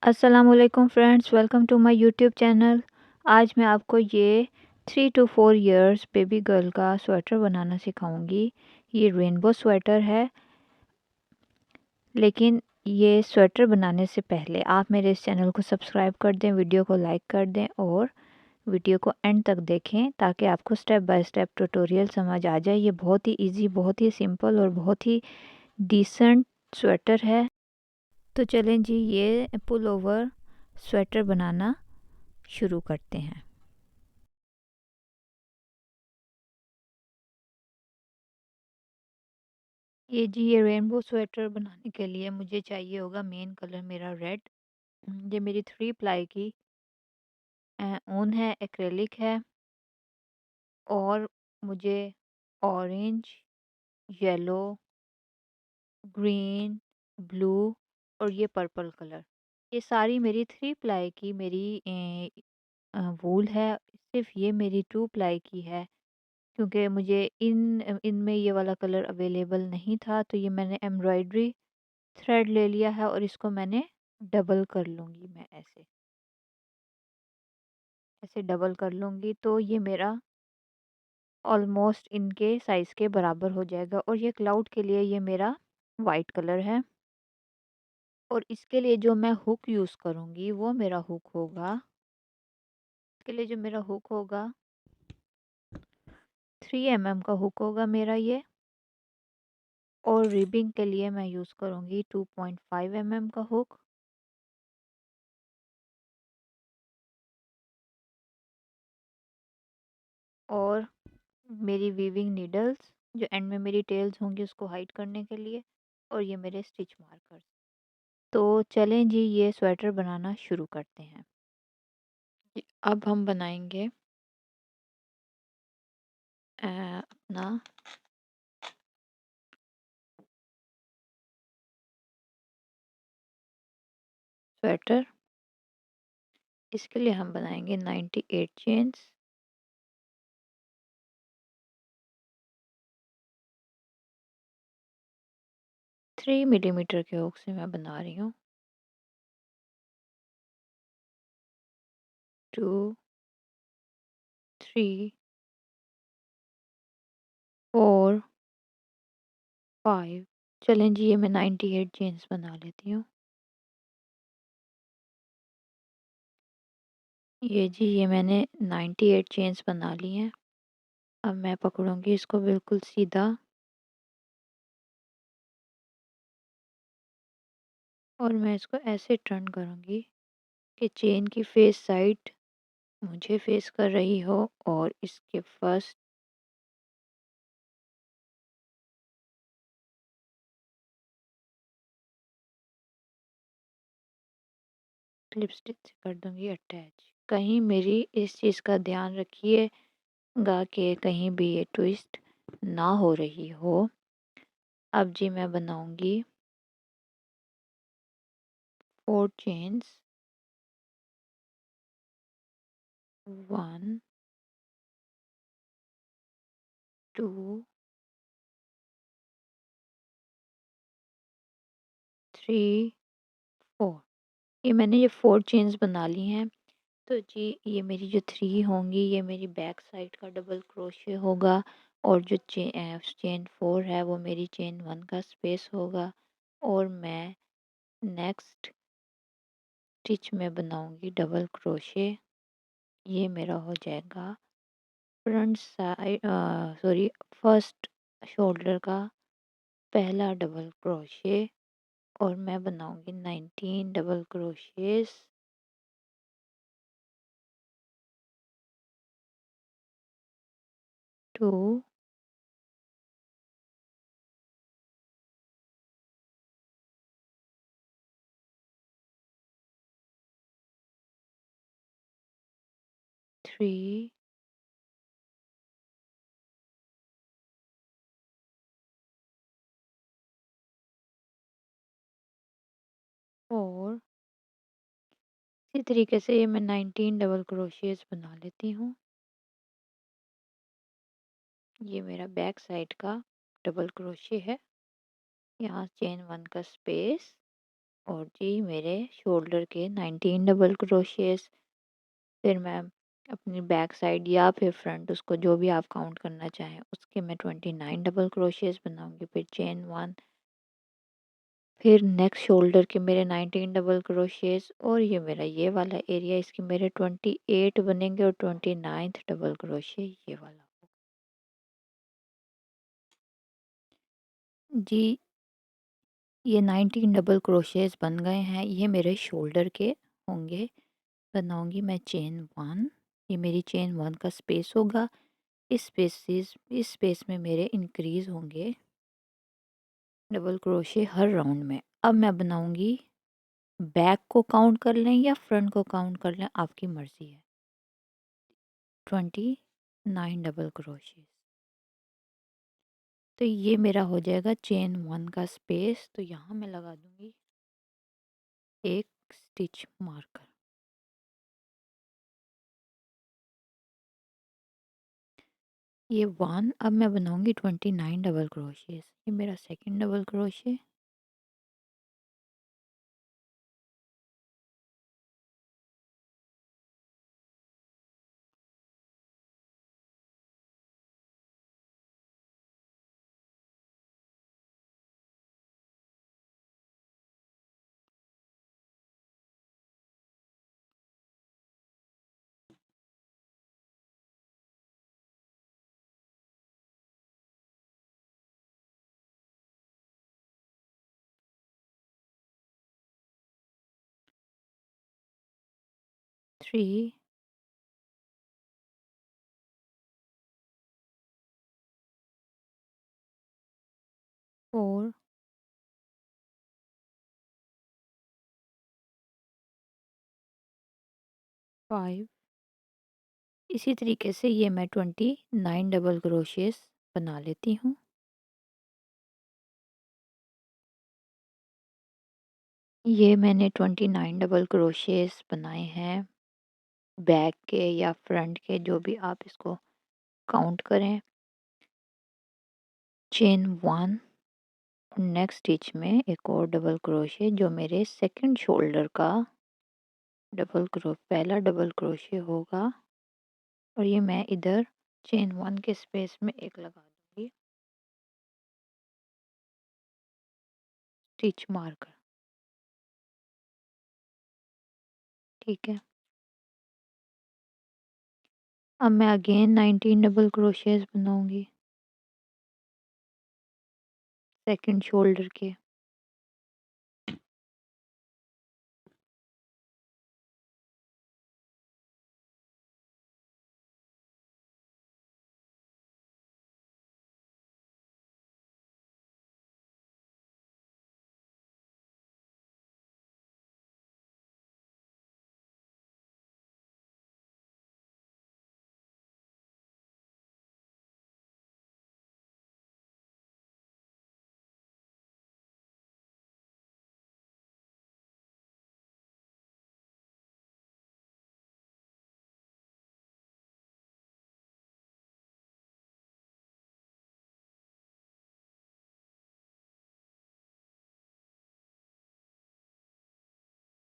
अस्सलामुअलैकुम friends, welcome to my YouTube channel. आज मैं आपको ये 3 to 4 इयर्स बेबी गर्ल का स्वेटर बनाना सिखाऊंगी। ये रेनबो स्वेटर है, लेकिन ये स्वेटर बनाने से पहले आप मेरे इस चैनल को सब्सक्राइब कर दें, वीडियो को लाइक कर दें और वीडियो को एंड तक देखें ताकि आपको स्टेप बाय स्टेप ट्यूटोरियल समझ आ जाए। ये बहुत ही इजी, बहुत ही सिंपल और बहुत ही डिसेंट स्वेटर है। तो चलें जी, ये पुल ओवर स्वेटर बनाना शुरू करते हैं। ये रेनबो स्वेटर बनाने के लिए मुझे चाहिए होगा मेन कलर मेरा रेड। ये मेरी 3 प्लाई की ऊन है, एक्रेलिक है। और मुझे ऑरेंज, येलो, ग्रीन, ब्लू और ये पर्पल कलर, ये सारी मेरी 3 प्लाई की मेरी वूल है। सिर्फ ये मेरी 2 प्लाई की है, क्योंकि मुझे इनमें ये वाला कलर अवेलेबल नहीं था, तो ये मैंने एम्ब्रॉयडरी थ्रेड ले लिया है और इसको मैंने डबल कर लूँगी। मैं ऐसे ऐसे डबल कर लूँगी तो ये मेरा ऑलमोस्ट इनके साइज़ के बराबर हो जाएगा। और ये क्लाउड के लिए ये मेरा वाइट कलर है। और इसके लिए जो मैं हुक यूज़ करूँगी वो मेरा हुक होगा, इसके लिए जो मेरा हुक होगा 3 mm का हुक होगा मेरा ये। और रिबिंग के लिए मैं यूज़ करूँगी 2.5 mm का हुक। और मेरी वीविंग नीडल्स जो एंड में मेरी टेल्स होंगी उसको हाइड करने के लिए। और ये मेरे स्टिच मार्कर्स। तो चलें जी, ये स्वेटर बनाना शुरू करते हैं। अब हम बनाएंगे अपना स्वेटर। इसके लिए हम बनाएंगे 98 चेन्स। 3 मिलीमीटर के हुक से मैं बना रही हूँ। 2, 3, 4, 5। चलें जी, ये मैं 98 चेन्स बना लेती हूँ। ये जी, ये मैंने 98 चेन्स बना ली हैं। अब मैं पकड़ूंगी इसको बिल्कुल सीधा और मैं इसको ऐसे टर्न करूंगी कि चेन की फेस साइड मुझे फेस कर रही हो और इसके फर्स्ट क्लिप स्टिच से कर दूंगी अटैच। कहीं मेरी इस चीज़ का ध्यान रखिएगा कि कहीं भी ये ट्विस्ट ना हो रही हो। अब जी मैं बनाऊंगी 4 चेन्स। 1, 2, 3, 4। ये मैंने ये 4 चेन्स बना ली हैं। तो जी, ये मेरी जो 3 होंगी ये मेरी बैक साइड का डबल क्रोशे होगा। और जो चेन 4 है वो मेरी चेन 1 का स्पेस होगा। और मैं नेक्स्ट स्टिच में बनाऊंगी डबल क्रोशे। ये मेरा हो जाएगा front side, sorry, first shoulder का पहला डबल क्रोशे। और मैं बनाऊंगी 19 डबल क्रोशेस। 2, 3, 4। इसी तरीके से ये मैं 19 डबल क्रोशियस बना लेती हूँ। ये मेरा बैक साइड का डबल क्रोशिया है। यहाँ चेन 1 का स्पेस और जी मेरे शोल्डर के 19 डबल क्रोशेस। फिर मैं अपनी बैक साइड या फिर फ्रंट, उसको जो भी आप काउंट करना चाहें, उसके मैं 29 डबल क्रोशेस बनाऊंगी। फिर चेन 1, फिर नेक्स्ट शोल्डर के मेरे 19 डबल क्रोशेस, और ये मेरा ये वाला एरिया, इसके मेरे 28 बनेंगे और 29th डबल क्रोशे ये वाला। जी ये 19 डबल क्रोशेस बन गए हैं, ये मेरे शोल्डर के होंगे। बनाऊंगी मैं चेन 1, ये मेरी चेन 1 का स्पेस होगा। इस स्पेस में मेरे इंक्रीज होंगे डबल क्रोशे हर राउंड में। अब मैं बनाऊंगी, बैक को काउंट कर लें या फ्रंट को काउंट कर लें, आपकी मर्ज़ी है। 29 डबल क्रोशे। तो ये मेरा हो जाएगा चेन 1 का स्पेस। तो यहाँ मैं लगा दूंगी एक स्टिच मार्कर। ये 1, अब मैं बनाऊंगी 29 डबल क्रोशेस। ये मेरा सेकंड डबल क्रोशे, थ्री, 4, 5। इसी तरीके से ये मैं 29 डबल क्रोशेस बना लेती हूँ। ये मैंने 29 डबल क्रोशेस बनाए हैं, बैक के या फ्रंट के, जो भी आप इसको काउंट करें। चेन 1, नेक्स्ट स्टिच में एक और डबल क्रोशे, जो मेरे सेकंड शोल्डर का पहला डबल क्रोशे होगा। और ये मैं इधर चेन 1 के स्पेस में एक लगा दूंगी स्टिच मार्कर। ठीक है। अब मैं अगेन 19 डबल क्रोशेस बनाऊंगी सेकंड शोल्डर के।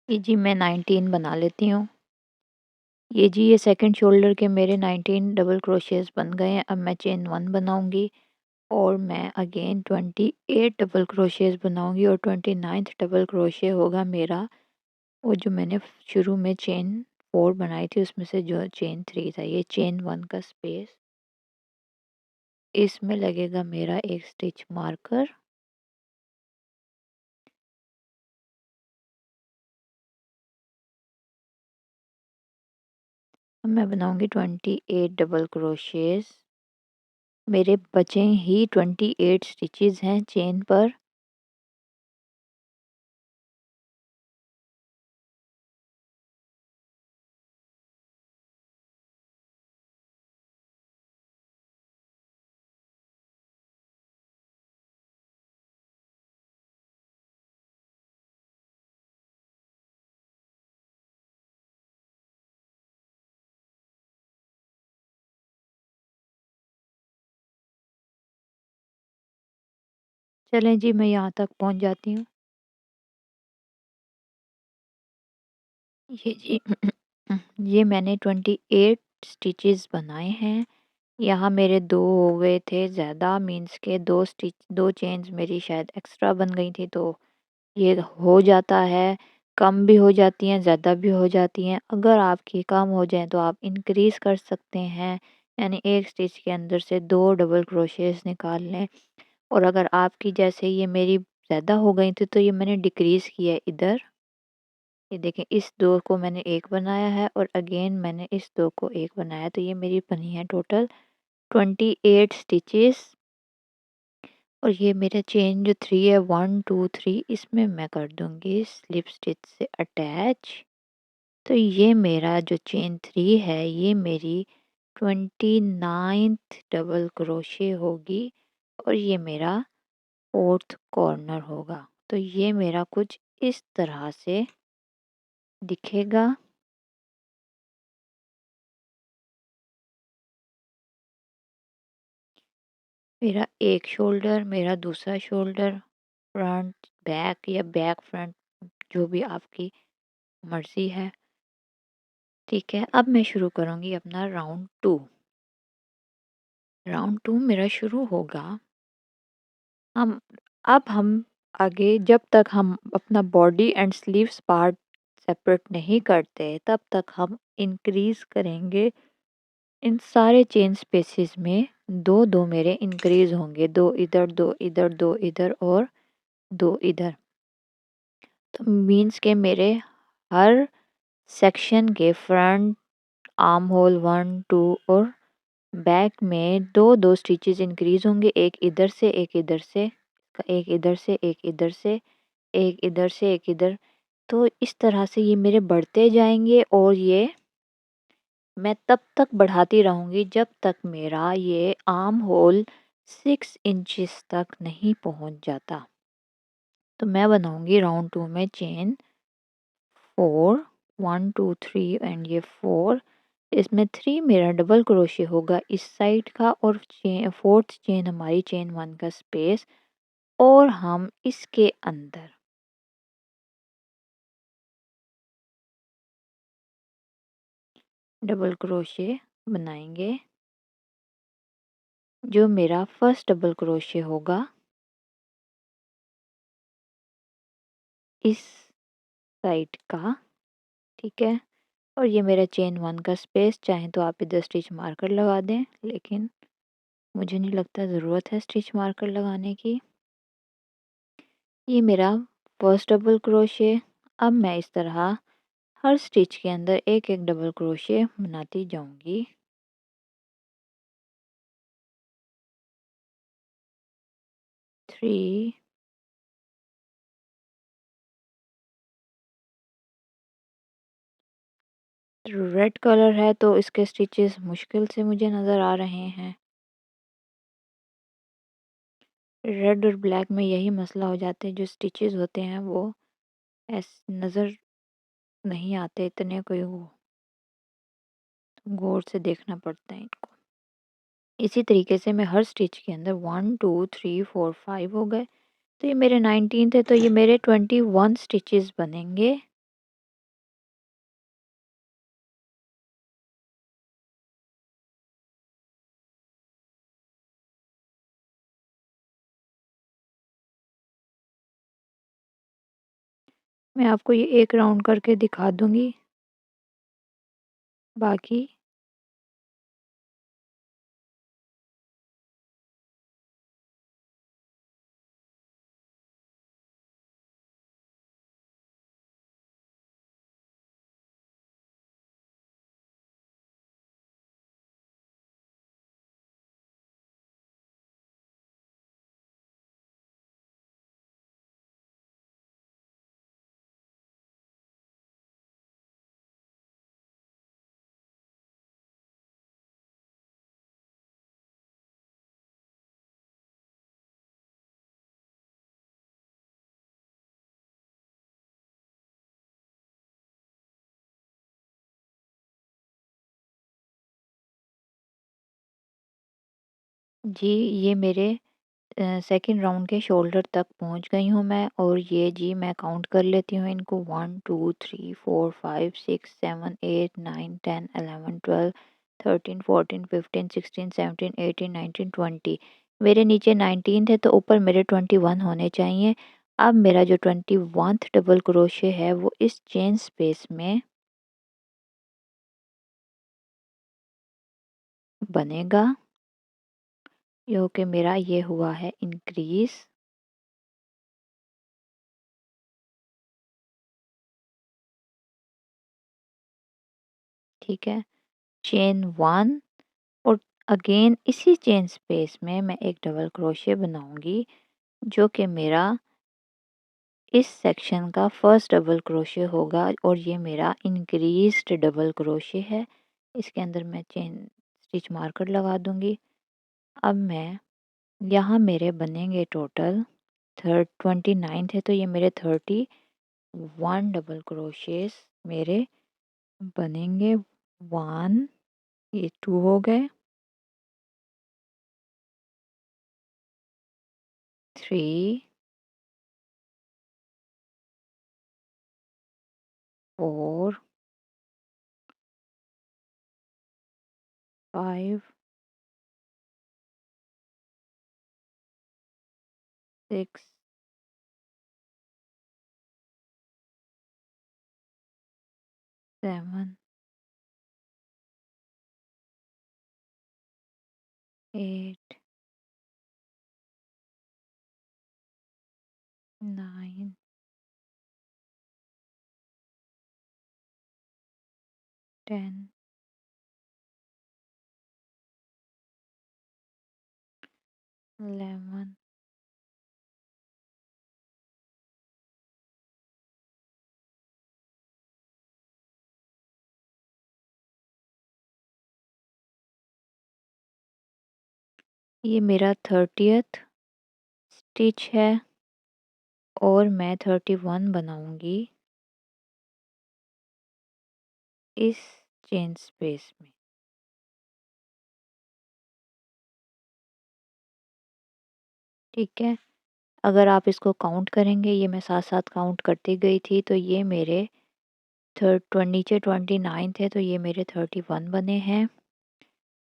ये जी मैं 19 बना लेती हूँ। ये जी ये सेकंड शोल्डर के मेरे 19 डबल क्रोशेस बन गए हैं। अब मैं चेन 1 बनाऊंगी और मैं अगेन 28 डबल क्रोशेस बनाऊंगी, और 29th डबल क्रोशे होगा मेरा वो जो मैंने शुरू में चेन 4 बनाई थी, उसमें से जो चेन 3 था। ये चेन 1 का स्पेस, इसमें लगेगा मेरा एक स्टिच मार्कर। अब मैं बनाऊंगी 28 डबल क्रोशेस। मेरे बचे ही 28 स्टिचेस हैं चेन पर। चलें जी, मैं यहाँ तक पहुँच जाती हूँ। ये जी ये मैंने 28 स्टिचेस बनाए हैं। यहाँ मेरे 2 हो गए थे ज़्यादा, मीन्स के 2 चेन्स मेरी शायद एक्स्ट्रा बन गई थी, तो ये हो जाता है, कम भी हो जाती हैं, ज़्यादा भी हो जाती हैं। अगर आपकी कम हो जाएँ तो आप इंक्रीज़ कर सकते हैं, यानी 1 स्टिच के अंदर से 2 डबल क्रोशेस निकाल लें। और अगर आपकी जैसे ये मेरी ज़्यादा हो गई थी तो ये मैंने डिक्रीज़ किया है इधर। ये देखें, इस 2 को मैंने 1 बनाया है और अगेन मैंने इस 2 को 1 बनाया, तो ये मेरी बनी है टोटल 28 स्टिचेस। और ये मेरा चेन जो 3 है 1 2 3, इसमें मैं कर दूंगी स्लिप स्टिच से अटैच। तो ये मेरा जो चेन 3 है ये मेरी 29th डबल क्रोशे होगी और ये मेरा 4th कॉर्नर होगा। तो ये मेरा कुछ इस तरह से दिखेगा। मेरा एक शोल्डर, मेरा दूसरा शोल्डर, फ्रंट बैक या बैक फ्रंट, जो भी आपकी मर्ज़ी है। ठीक है, अब मैं शुरू करूँगी अपना राउंड 2। राउंड 2 मेरा शुरू होगा। हम हम आगे जब तक हम अपना body and sleeves part separate नहीं करते, तब तक हम इंक्रीज़ करेंगे। इन सारे चेन स्पेसेस में 2-2 मेरे इंक्रीज़ होंगे, 2 इधर, 2 इधर, 2 इधर और 2 इधर। तो मीन्स के मेरे हर सेक्शन के फ्रंट आर्म होल 1 2 और बैक में 2-2 स्टिचेस इंक्रीज़ होंगे, एक इधर से, एक इधर से, एक इधर से, एक इधर से, एक इधर से, एक इधर। तो इस तरह से ये मेरे बढ़ते जाएँगे और ये मैं तब तक बढ़ाती रहूँगी जब तक मेरा ये आर्म होल 6 इंचेस तक नहीं पहुँच जाता। तो मैं बनाऊँगी राउंड 2 में चेन 4, 1 2 3 एंड ये 4। इसमें 3 मेरा डबल क्रोशे होगा इस साइड का और 4th चेन हमारी चेन 1 का स्पेस, और हम इसके अंदर डबल क्रोशे बनाएंगे। जो मेरा फर्स्ट डबल क्रोशे होगा इस साइड का, ठीक है। और ये मेरा चेन 1 का स्पेस, चाहे तो आप इधर स्टिच मार्कर लगा दें, लेकिन मुझे नहीं लगता ज़रूरत है स्टिच मार्कर लगाने की। ये मेरा फर्स्ट डबल क्रोशे। अब मैं इस तरह हर स्टिच के अंदर एक एक डबल क्रोशे बनाती जाऊंगी। 3, रेड कलर है तो इसके स्टिचेस मुश्किल से मुझे नज़र आ रहे हैं। रेड और ब्लैक में यही मसला हो जाता है, जो स्टिचेस होते हैं वो ऐसे नज़र नहीं आते इतने, कोई वो गौर से देखना पड़ता है इनको। इसी तरीके से मैं हर स्टिच के अंदर 1 2 3 4 5 हो गए, तो ये मेरे 19th है, तो ये मेरे 21 स्टिचेस बनेंगे। मैं आपको ये एक राउंड करके दिखा दूंगी बाकी। जी, ये मेरे सेकंड राउंड के शोल्डर तक पहुंच गई हूँ मैं, और ये जी मैं काउंट कर लेती हूँ इनको 1 2 3 4 5 6 7 8 9 10 11 12 13 14 15 16 17 18 19 20। मेरे नीचे 19 थे तो ऊपर मेरे 21 होने चाहिए। अब मेरा जो 21 डबल क्रोशे है वो इस चेन स्पेस में बनेगा, जो कि मेरा ये हुआ है इंक्रीज। ठीक है, चेन 1, और अगेन इसी चेन स्पेस में मैं एक डबल क्रोशे बनाऊंगी, जो कि मेरा इस सेक्शन का फर्स्ट डबल क्रोशे होगा, और ये मेरा इंक्रीज्ड डबल क्रोशे है। इसके अंदर मैं चेन स्टिच मार्कर लगा दूंगी। अब मैं यहाँ मेरे बनेंगे टोटल 29 थे तो ये मेरे 31 डबल क्रोशेस मेरे बनेंगे। 1, ये 2 हो गए, 3, 4, 5, 6, 7, 8, 9, 10, 11, ये मेरा 30th स्टिच है, और मैं 31 बनाऊंगी इस चेन स्पेस में। ठीक है, अगर आप इसको काउंट करेंगे, ये मैं साथ साथ काउंट करती गई थी, तो ये मेरे नीचे 29 थे तो ये मेरे 31 बने हैं।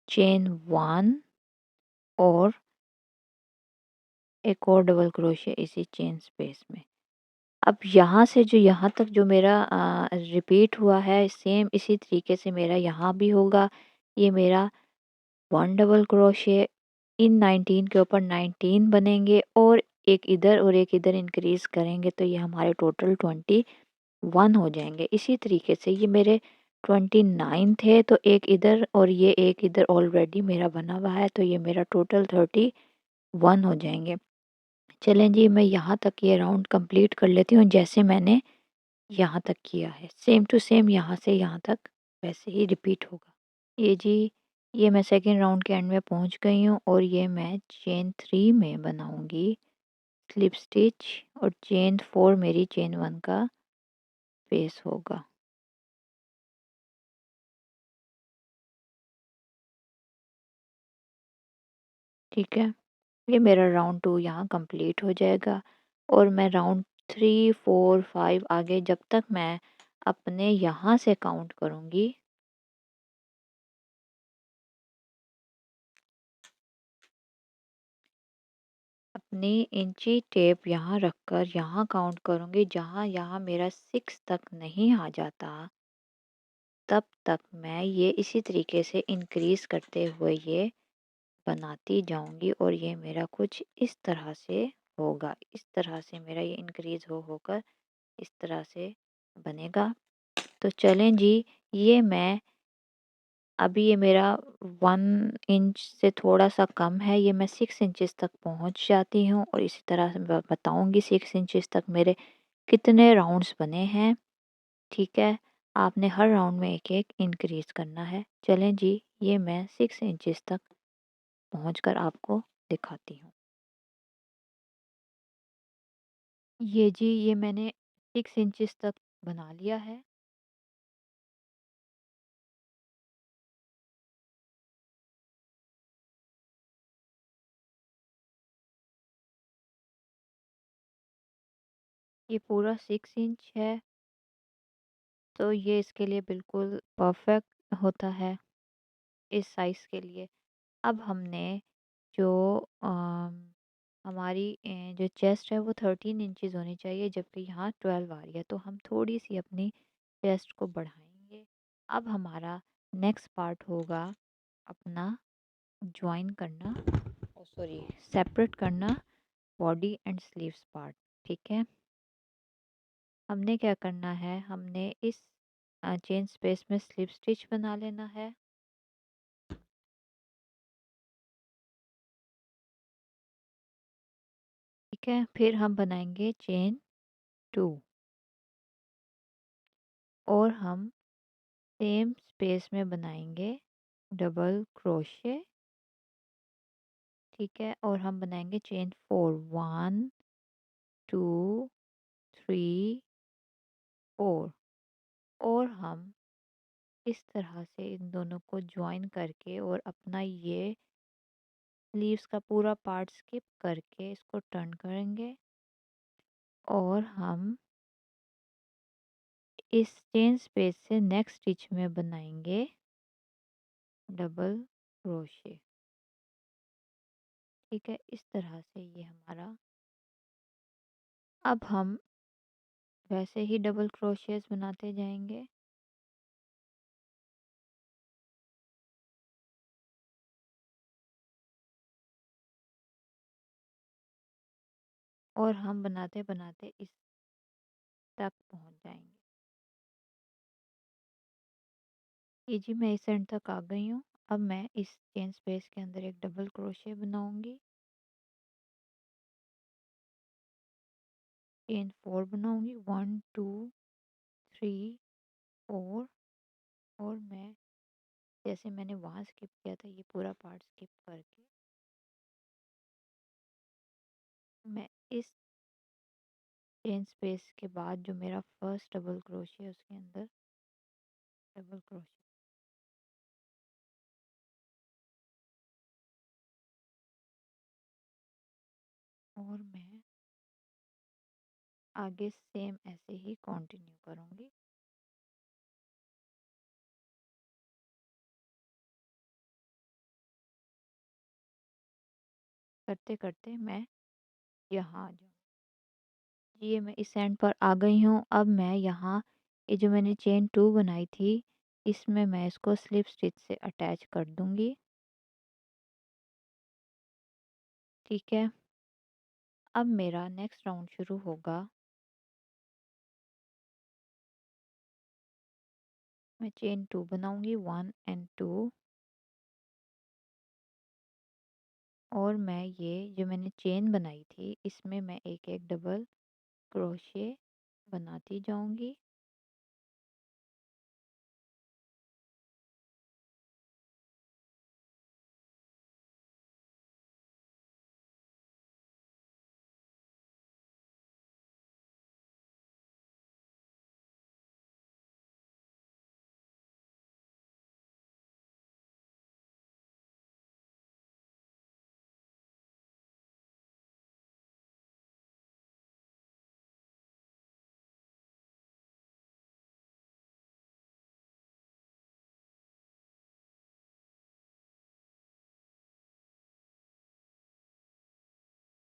चेन 1 और एक और डबल क्रोशिया इसी चेन स्पेस में। अब यहाँ से जो यहाँ तक जो मेरा रिपीट हुआ है, सेम इसी तरीके से मेरा यहाँ भी होगा। ये मेरा 1 डबल क्रोशिया इन 19 के ऊपर 19 बनेंगे, और एक इधर और एक इधर इंक्रीज करेंगे तो ये हमारे टोटल 21 हो जाएंगे। इसी तरीके से ये मेरे 29 थे तो एक इधर और ये एक इधर ऑलरेडी मेरा बना हुआ है, तो ये मेरा टोटल 31 हो जाएंगे। चलें जी, मैं यहाँ तक ये राउंड कंप्लीट कर लेती हूँ जैसे मैंने यहाँ तक किया है, सेम टू सेम यहाँ से यहाँ तक वैसे ही रिपीट होगा। ये जी, ये मैं सेकेंड राउंड के एंड में पहुँच गई हूँ, और ये मैं चेन 3 में बनाऊंगी स्लिप स्टिच, और चेन 4 मेरी चेन 1 का फेस होगा। ठीक है, ये मेरा राउंड 2 यहाँ कंप्लीट हो जाएगा, और मैं राउंड 3 4 5 आगे जब तक मैं अपने यहाँ से काउंट करूँगी, अपनी इंची टेप यहाँ रखकर यहाँ काउंट करूँगी, जहाँ यहाँ मेरा 6 तक नहीं आ जाता तब तक मैं ये इसी तरीके से इंक्रीज़ करते हुए ये बनाती जाऊँगी, और ये मेरा कुछ इस तरह से होगा। इस तरह से मेरा ये इंक्रीज़ हो होकर इस तरह से बनेगा। तो चलें जी, ये मैं अभी ये मेरा 1 इंच से थोड़ा-सा कम है, ये मैं 6 इंचेस तक पहुँच जाती हूँ, और इसी तरह से मैं बताऊँगी 6 इंचेस तक मेरे कितने राउंड्स बने हैं। ठीक है, आपने हर राउंड में एक-एक इंक्रीज़ करना है। चलें जी, ये मैं 6 इंचेस तक पहुँचकर आपको दिखाती हूँ। ये जी, ये मैंने 6 इंचेस तक बना लिया है। ये पूरा 6 इंच है, तो ये इसके लिए बिल्कुल परफेक्ट होता है इस साइज़ के लिए। अब हमने जो हमारी जो चेस्ट है वो 13 इंचज़ होनी चाहिए, जबकि यहाँ 12 आ रही है, तो हम थोड़ी-सी अपनी चेस्ट को बढ़ाएँगे। अब हमारा नेक्स्ट पार्ट होगा अपना जॉइन करना, सॉरी, सेपरेट करना बॉडी एंड स्लीव्स पार्ट, ठीक है? हमने क्या करना है, हमने इस चेन स्पेस में स्लिप स्टिच बना लेना है। ठीक है, फिर हम बनाएंगे चेन 2 और हम सेम स्पेस में बनाएंगे डबल क्रोशे। ठीक है, और हम बनाएंगे चेन 4, 1 2 3 4 और हम इस तरह से इन दोनों को ज्वाइन करके और अपना ये स्लीव्स का पूरा पार्ट स्किप करके इसको टर्न करेंगे और हम इस चेन स्पेस से नेक्स्ट स्टिच में बनाएंगे डबल क्रोशे। ठीक है, इस तरह से ये हमारा, अब हम वैसे ही डबल क्रोशेस बनाते जाएंगे। और हम बनाते बनाते इस तक पहुंच जाएंगे। ये जी मैं इस एंड तक आ गई हूँ। अब मैं इस चेन स्पेस के अंदर एक डबल क्रोशे बनाऊंगी, चेन 4 बनाऊंगी, 1 2 3 4 और मैं जैसे मैंने वहाँ स्किप किया था ये पूरा पार्ट स्किप करके मैं इस चेन स्पेस के बाद जो मेरा फर्स्ट डबल क्रोशे है उसके अंदर डबल क्रोशे और मैं आगे सेम ऐसे ही कंटिन्यू करूँगी। करते करते मैं यहाँ आ जाऊँ। ये मैं इस एंड पर आ गई हूँ। अब मैं यहाँ ये जो मैंने चेन 2 बनाई थी इसमें मैं इसको स्लिप स्टिच से अटैच कर दूँगी। ठीक है, अब मेरा नेक्स्ट राउंड शुरू होगा। मैं चेन 2 बनाऊँगी, 1 एंड 2 और मैं ये जो मैंने चेन बनाई थी इसमें मैं एक एक डबल क्रोशे बनाती जाऊँगी।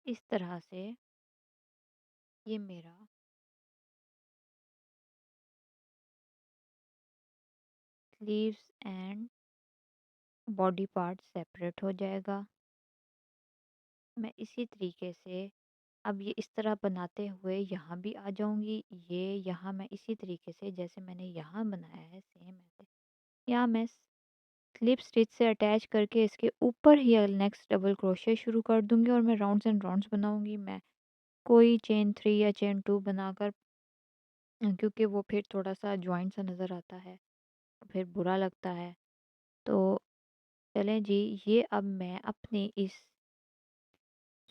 इस तरह से ये मेरा sleeves and body part separate हो जाएगा। मैं इसी तरीके से अब ये इस तरह बनाते हुए यहाँ भी आ जाऊँगी। ये यहाँ मैं इसी तरीके से जैसे मैंने यहाँ बनाया है सेम ऐसे यहाँ मैं स्लिप स्टिच से अटैच करके इसके ऊपर ही नेक्स्ट डबल क्रोशिया शुरू कर दूँगी और मैं राउंड्स एंड राउंड्स बनाऊँगी। मैं कोई चेन 3 या चेन 2 बनाकर, क्योंकि वो फिर थोड़ा-सा जॉइंट सा नज़र आता है, फिर बुरा लगता है। तो चलें जी, ये अब मैं अपनी इस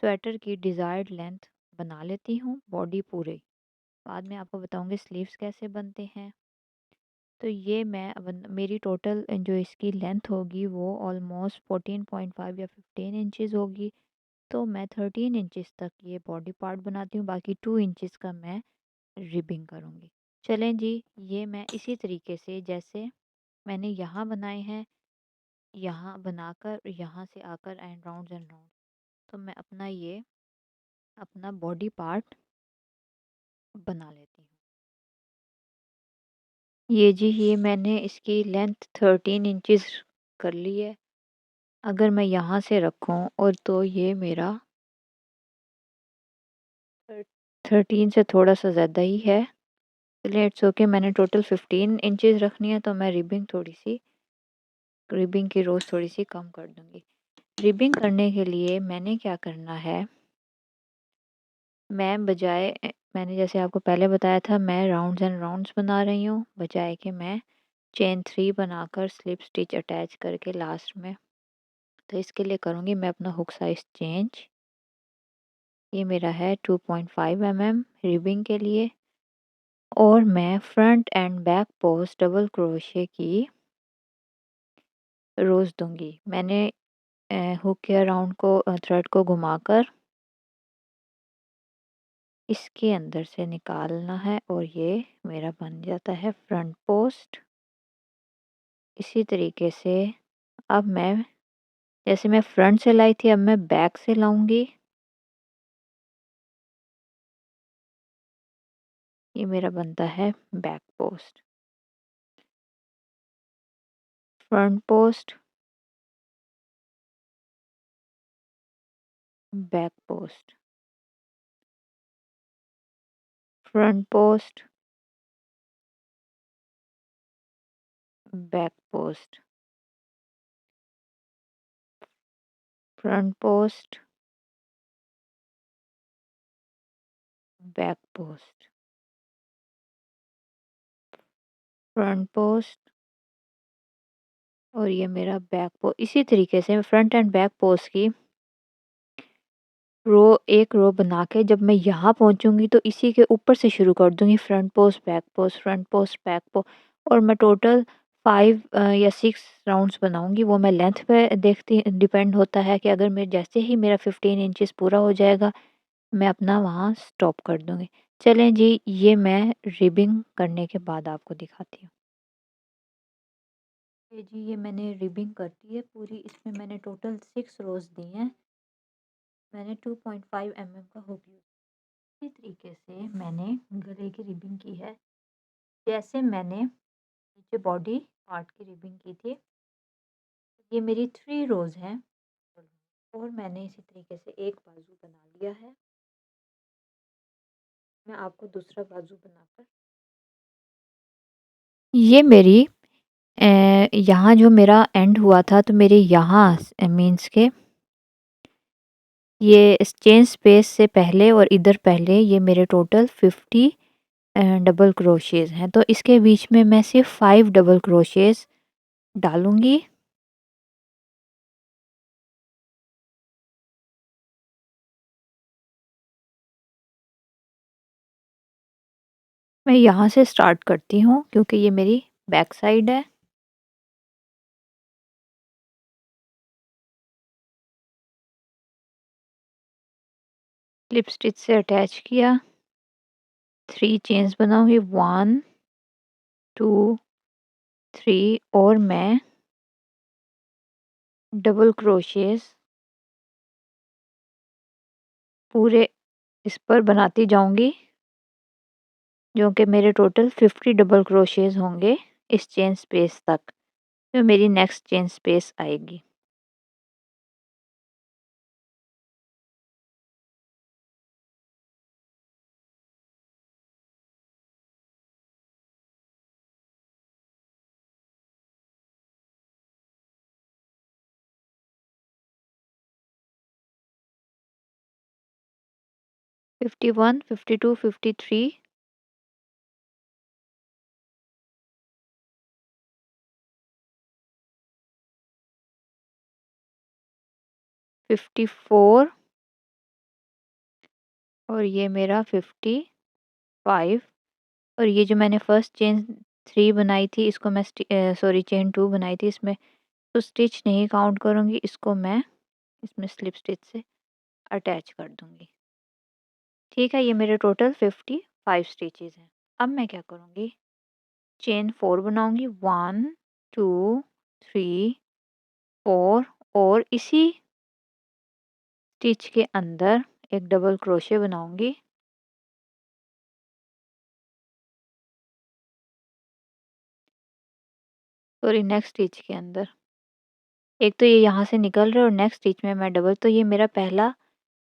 स्वेटर की डिज़ायर्ड लेंथ बना लेती हूँ, बॉडी पूरे। बाद में आपको बताऊँगी स्लीव्स कैसे बनते हैं। तो ये मैं अब मेरी टोटल जो इसकी लेंथ होगी वो ऑलमोस्ट 14.5 या 15 इंचज़ होगी। तो मैं 13 इंचज़ तक ये बॉडी पार्ट बनाती हूँ, बाकी 2 इंचज़ का मैं रिबिंग करूँगी। चलें जी, ये मैं इसी तरीके से जैसे मैंने यहाँ बनाए हैं, यहाँ बनाकर यहाँ से आकर राउंड्स एंड राउंड्स, तो मैं अपना बॉडी पार्ट बना लेती हूँ। ये जी, ये मैंने इसकी लेंथ 13 इंचेस कर ली है। अगर मैं यहाँ से रखूँ और तो ये मेरा 13 से थोड़ा सा ज़्यादा ही है। चलिए इट्स ओके, मैंने टोटल 15 इंचेस रखनी है, तो मैं रिबिंग की रोज़ थोड़ी सी कम कर दूँगी। रिबिंग करने के लिए मैंने क्या करना है, मैंने जैसे आपको पहले बताया था, मैं राउंड्स एंड राउंड्स बना रही हूँ, बजाय कि मैं चेन 3 बनाकर स्लिप स्टिच अटैच करके लास्ट में। तो इसके लिए करूँगी मैं अपना हुक साइज़ चेंज। ये मेरा है 2.5 रिबिंग के लिए, और मैं front end back post double crochet की रोज़ दूँगी। मैंने हुक के अराउंड को थ्रेड को घुमाकर इसके अंदर से निकालना है, और ये मेरा बन जाता है फ्रंट पोस्ट। इसी तरीके से अब मैं, जैसे मैं फ्रंट से लाई थी, अब मैं बैक से लाऊंगी। ये मेरा बनता है back post, front post, back post, front post, back post, front post, back post, front post, और ये मेरा बैक पोस्ट। इसी तरीके से फ्रंट एंड बैक पोस्ट की एक रो बना के जब मैं यहाँ पहुँचूँगी, तो इसी के ऊपर से शुरू कर दूँगी, front post, back post, front post, back post, और मैं टोटल 5 या 6 राउंड्स बनाऊँगी। वो मैं लेंथ पे देखती डिपेंड होता है कि अगर मैं जैसे ही मेरा 15 इंचेस पूरा हो जाएगा, मैं अपना वहाँ स्टॉप कर दूँगी। चलें जी, ये मैं रिबिंग करने के बाद आपको दिखाती हूँ। ये जी, ये मैंने रिबिंग कर दी है पूरी। इसमें मैंने टोटल 6 रोज़ दी हैं। मैंने 2.5 का हुक यूज़, इसी तरीके से मैंने गले की रिबिंग की है, जैसे मैंने नीचे बॉडी पार्ट की रिबिंग की थी। ये मेरी 3 रोज़ हैं, और मैंने इसी तरीके से एक बाजू बना लिया है। मैं आपको दूसरा बाजू बनाकर, ये मेरी यहाँ जो मेरा एंड हुआ था, तो मेरे यहाँ मीन्स के ये इस चेन स्पेस से पहले और इधर पहले ये मेरे टोटल 50 डबल क्रोशेज़ हैं। तो इसके बीच में मैं सिर्फ 5 डबल क्रोशेज़ डालूँगी। मैं यहाँ से स्टार्ट करती हूँ, क्योंकि ये मेरी बैक साइड है। स्लिप स्टिच से अटैच किया, 3 चेन्स बनाऊँगी, 1 2 3, और मैं डबल क्रोशेज़ पूरे इस पर बनाती जाऊँगी, जो कि मेरे टोटल 50 डबल क्रोशेज़ होंगे इस चेन स्पेस तक, जो मेरी नेक्स्ट चेन स्पेस आएगी। - 51 52 53 54, और ये मेरा 55, और ये जो मैंने फर्स्ट चेन 3 बनाई थी, इसको मैं सॉरी चेन 2 बनाई थी, इसमें तो स्टिच नहीं काउंट करूँगी, इसको मैं इसमें स्लिप स्टिच से अटैच कर दूँगी। ठीक है, ये मेरे टोटल 50 5 स्टिचेस हैं। अब मैं क्या करूँगी, चेन 4 बनाऊँगी, 1 2 3 4 और इसी स्टिच के अंदर एक डबल क्रोशे बनाऊँगी। सॉरी, नेक्स्ट स्टिच के अंदर। एक तो ये यहाँ से निकल रहा है और नेक्स्ट स्टिच में मैं डबल, तो ये मेरा पहला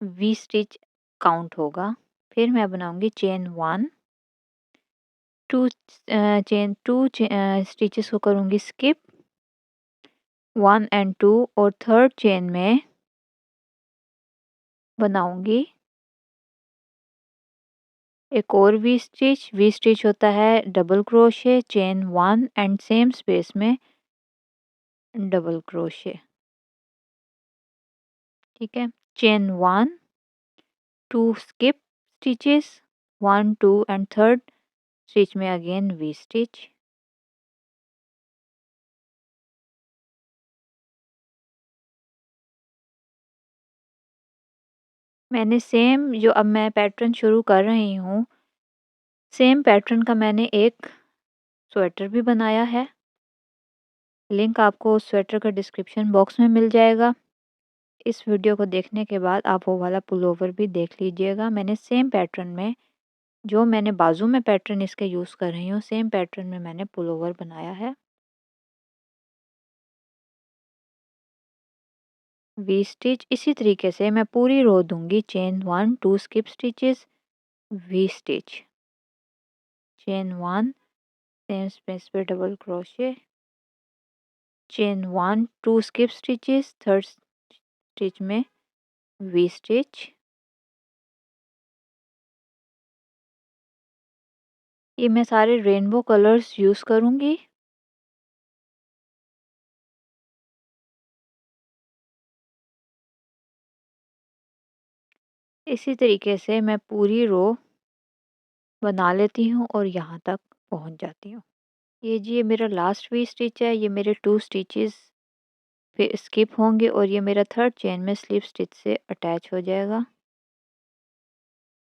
वी स्टिच काउंट होगा। फिर मैं बनाऊँगी चेन 1 2 चेन 2 स्टिचेस को करूँगी स्किप, 1 एंड 2 और थर्ड चेन में बनाऊँगी एक और वी स्टिच होता है double crochet, chain 1 and same space में डबल क्रोशे। ठीक है, chain 1 2 skip stitches, 1 2 and third stitch में अगेन वी स्टिच। मैंने सेम जो अब मैं पैटर्न शुरू कर रही हूँ, सेम पैटर्न का मैंने एक स्वेटर भी बनाया है। लिंक आपको उस स्वेटर का डिस्क्रिप्शन बॉक्स में मिल जाएगा। इस वीडियो को देखने के बाद आप वो वाला पुलोवर भी देख लीजिएगा। मैंने सेम पैटर्न में, जो मैंने बाजू में पैटर्न इसके यूज़ कर रही हूँ, सेम पैटर्न में मैंने पुलोवर बनाया है। वी स्टिच इसी तरीके से मैं पूरी रो दूंगी। Chain 1 2 skip stitches, V stitch, chain 1 same space पे double crochet, chain 1 2 skip stitches, third stitch में वी स्टिच। ये मैं सारे रेनबो कलर्स यूज़ करूँगी। इसी तरीके से मैं पूरी रो बना लेती हूँ और यहाँ तक पहुँच जाती हूँ। ये जी, ये मेरा लास्ट वी स्टिच है। ये मेरे 2 स्टिचेस फिर स्किप होंगे और ये मेरा थर्ड चेन में स्लिप स्टिच से अटैच हो जाएगा।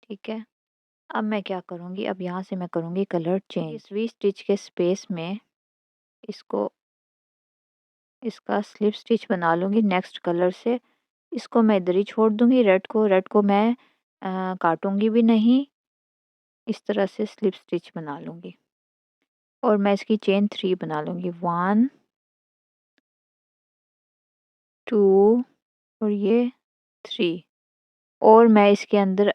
ठीक है, अब मैं क्या करूँगी, अब यहाँ से मैं करूँगी कलर चेंज। इस वी स्टिच के स्पेस में इसको, इसका स्लिप स्टिच बना लूँगी नेक्स्ट कलर से। इसको मैं इधर ही छोड़ दूँगी। रेड को मैं काटूँगी भी नहीं, इस तरह से स्लिप स्टिच बना लूँगी और मैं इसकी चेन 3 बना लूँगी, 1 2 और ये 3 और मैं इसके अंदर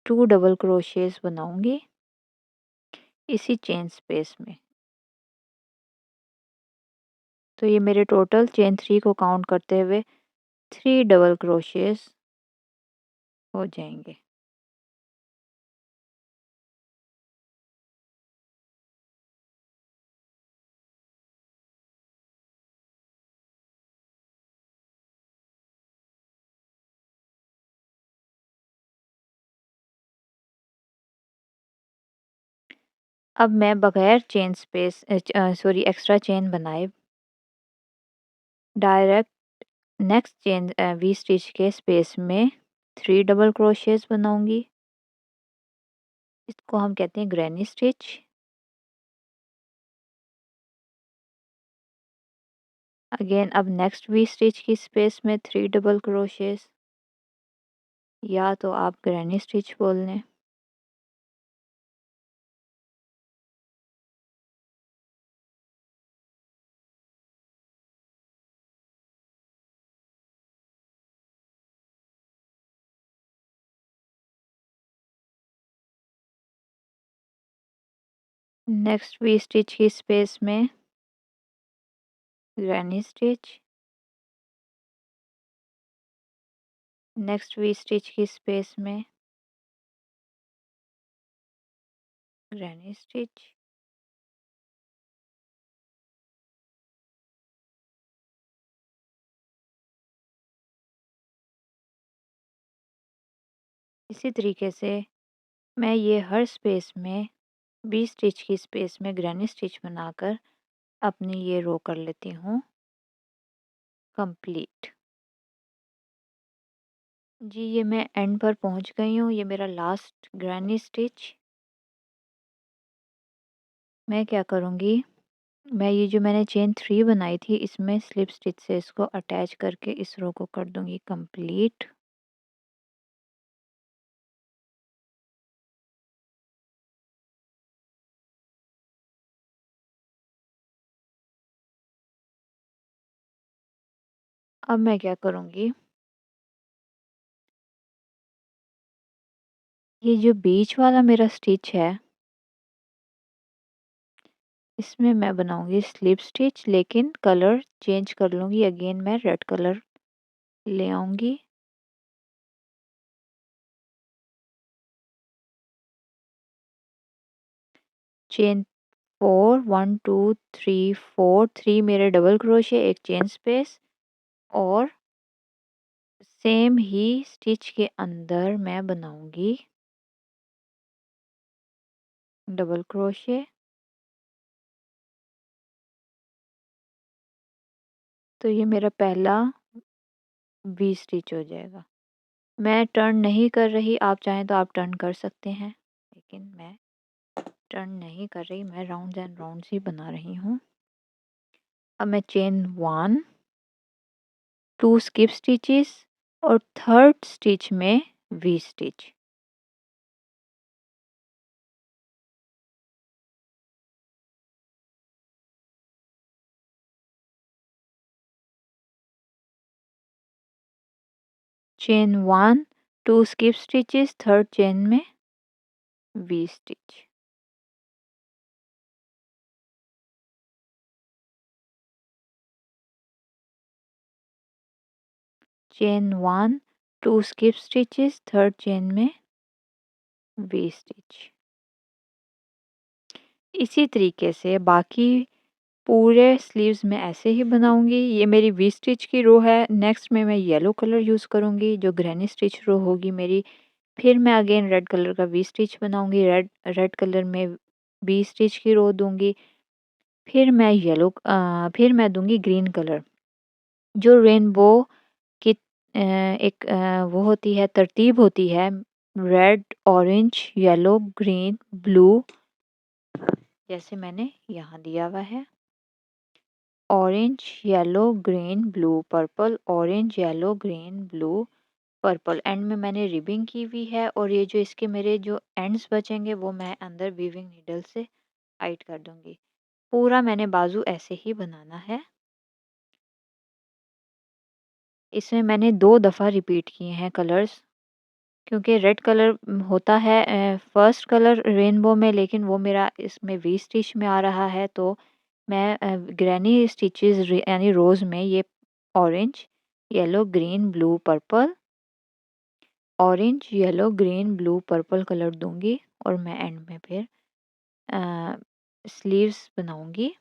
2 डबल क्रोशेस बनाऊँगी इसी चेन स्पेस में। तो ये मेरे टोटल चेन 3 को काउंट करते हुए 3 डबल क्रोशेस हो जाएंगे। अब मैं बगैर chain space sorry extra chain बनाए direct next chain V stitch के स्पेस में 3 डबल क्रोशेस बनाऊंगी। इसको हम कहते हैं ग्रैनी स्टिच। अगेन अब नेक्स्ट वी स्टिच की स्पेस में 3 डबल क्रोशेस, या तो आप ग्रैनी स्टिच बोल लें। नेक्स्ट वी स्टिच की स्पेस में granny stitch, next V stitch की स्पेस में ग्रैनी स्टिच, इसी तरीके से मैं ये हर स्पेस में 20 स्टिच की स्पेस में ग्रैनी स्टिच बनाकर अपनी ये रो कर लेती हूँ कंप्लीट। जी, ये मैं एंड पर पहुँच गई हूँ। ये मेरा लास्ट ग्रैनी स्टिच मैं क्या करूँगी, मैं ये जो मैंने चेन 3 बनाई थी इसमें स्लिप स्टिच से इसको अटैच करके इस रो को कर दूँगी कंप्लीट। अब मैं क्या करूँगी, ये जो बीच वाला मेरा स्टिच है इसमें मैं बनाऊँगी स्लिप स्टिच, लेकिन कलर चेंज कर लूँगी। अगेन मैं रेड कलर ले आऊँगी। चेन 4 1 2 3 4 3 मेरे डबल क्रोशे, एक चेन स्पेस और सेम ही स्टिच के अंदर मैं बनाऊँगी डबल क्रोशे। तो ये मेरा पहला वी स्टिच हो जाएगा। मैं टर्न नहीं कर रही, आप चाहें तो आप टर्न कर सकते हैं, लेकिन मैं टर्न नहीं कर रही, मैं राउंड्स एंड राउंड्स ही बना रही हूँ। अब मैं चेन 1 2 स्किप स्टिचेस और थर्ड स्टिच में V stitch. Chain 1 2 skip stitches, third chain में V stitch. Chain 1 2 skip stitches, third chain में वी स्टिच। इसी तरीके से बाकी पूरे स्लीव्स में ऐसे ही बनाऊंगी। ये मेरी वी स्टिच की रो है। नेक्स्ट में मैं येलो कलर यूज़ करूंगी जो ग्रैनी स्टिच रो होगी मेरी। फिर मैं अगेन रेड कलर का वी स्टिच बनाऊंगी, रेड रेड कलर में वी स्टिच की रो दूंगी। फिर मैं फिर मैं दूंगी ग्रीन कलर, जो रेनबो की एक वो होती है, तरतीब होती है, red orange yellow green blue, जैसे मैंने यहाँ दिया हुआ है। Orange yellow green blue purple, orange yellow green blue purple. And में मैंने रिबिंग की हुई है और ये जो इसके मेरे जो एंड्स बचेंगे वो मैं अंदर वीविंग नीडल से टाइट कर दूंगी। पूरा मैंने बाजू ऐसे ही बनाना है। इसमें मैंने 2 दफ़ा रिपीट किए हैं कलर्स, क्योंकि रेड कलर होता है फर्स्ट कलर रेनबो में, लेकिन वो मेरा इसमें वी स्टिच में आ रहा है। तो मैं ग्रैनी स्टिचेस यानी रोज़ में ये orange yellow green blue purple, orange yellow green blue purple colour दूंगी और मैं एंड में फिर स्लीव्स बनाऊंगी।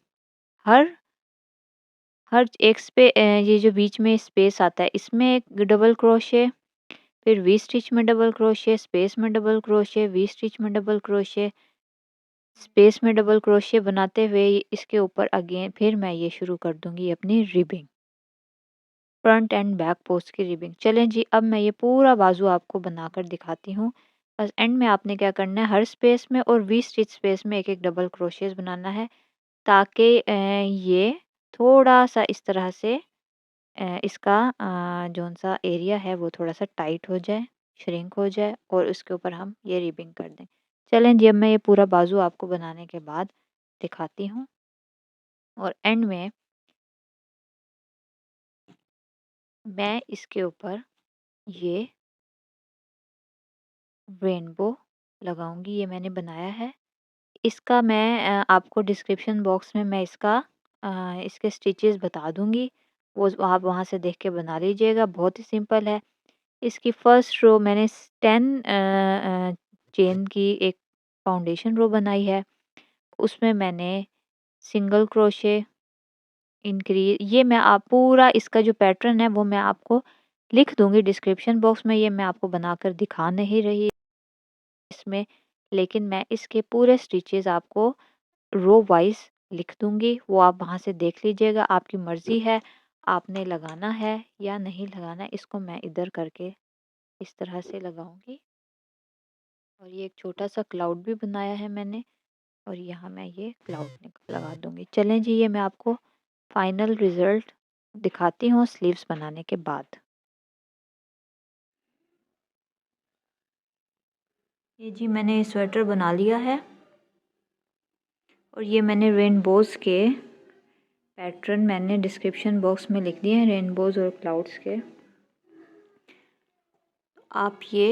हर हर एक ये जो बीच में स्पेस आता है इसमें एक डबल क्रोशे, फिर वी स्टिच में डबल क्रोशे, स्पेस में डबल क्रोशे, वी स्टिच में डबल क्रोशे, स्पेस में डबल क्रोशे बनाते हुए इसके ऊपर अगेन फिर मैं ये शुरू कर दूंगी अपनी ribbing, front end back post की रिबिंग। चलें जी, अब मैं ये पूरा बाजू आपको बनाकर दिखाती हूँ। बस एंड में आपने क्या करना है, हर स्पेस में और वी स्टिच स्पेस में एक एक डबल क्रोशेस बनाना है, ताकि ये थोड़ा सा इस तरह से इसका जौन सा एरिया है वो थोड़ा सा टाइट हो जाए, श्रिंक हो जाए और उसके ऊपर हम ये रिबिंग कर दें। चलें जी, अब मैं ये पूरा बाजू आपको बनाने के बाद दिखाती हूँ और एंड में मैं इसके ऊपर ये रेनबो लगाऊंगी। ये मैंने बनाया है। इसका मैं आपको डिस्क्रिप्शन बॉक्स में मैं इसके स्टिचेस बता दूंगी, वो आप वहाँ से देख के बना लीजिएगा। बहुत ही सिंपल है। इसकी फर्स्ट रो मैंने 10 चेन की एक फाउंडेशन रो बनाई है। उसमें मैंने सिंगल क्रोशे इंक्रीज, ये मैं आप पूरा इसका जो पैटर्न है वो मैं आपको लिख दूंगी डिस्क्रिप्शन बॉक्स में। ये मैं आपको बनाकर दिखा नहीं रही इसमें, लेकिन मैं इसके पूरे स्टिचेस आपको रो वाइज लिख दूंगी, वो आप वहाँ से देख लीजिएगा। आपकी मर्ज़ी है आपने लगाना है या नहीं लगाना। इसको मैं इधर करके इस तरह से लगाऊंगी और ये एक छोटा सा क्लाउड भी बनाया है मैंने। और यहाँ मैं ये क्लाउड लगा दूँगी। चलें जी, ये मैं आपको फाइनल रिज़ल्ट दिखाती हूँ स्लीव्स बनाने के बाद। ये जी मैंने स्वेटर बना लिया है और ये मैंने रेनबोज़ के पैटर्न मैंने डिस्क्रिप्शन बॉक्स में लिख दिए हैं, रेनबोज़ और क्लाउड्स के। आप ये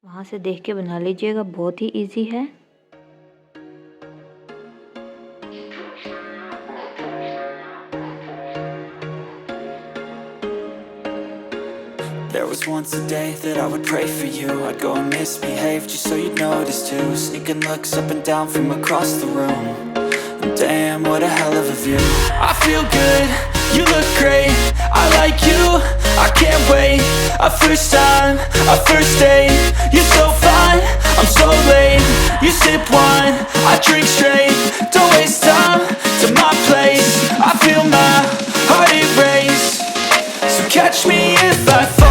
वहाँ से देख के बना लीजिएगा, बहुत ही इजी है। There was once a day that I would pray for you. I'd go and misbehave just so you'd notice too. Sneaking looks up and down from across the room. And damn, what a hell of a view. I feel good, you look great. I like you, I can't wait. A first time, a first date. You're so fine, I'm so late. You sip wine, I drink straight. Don't waste time to my place. I feel my heart erase. So catch me if I fall.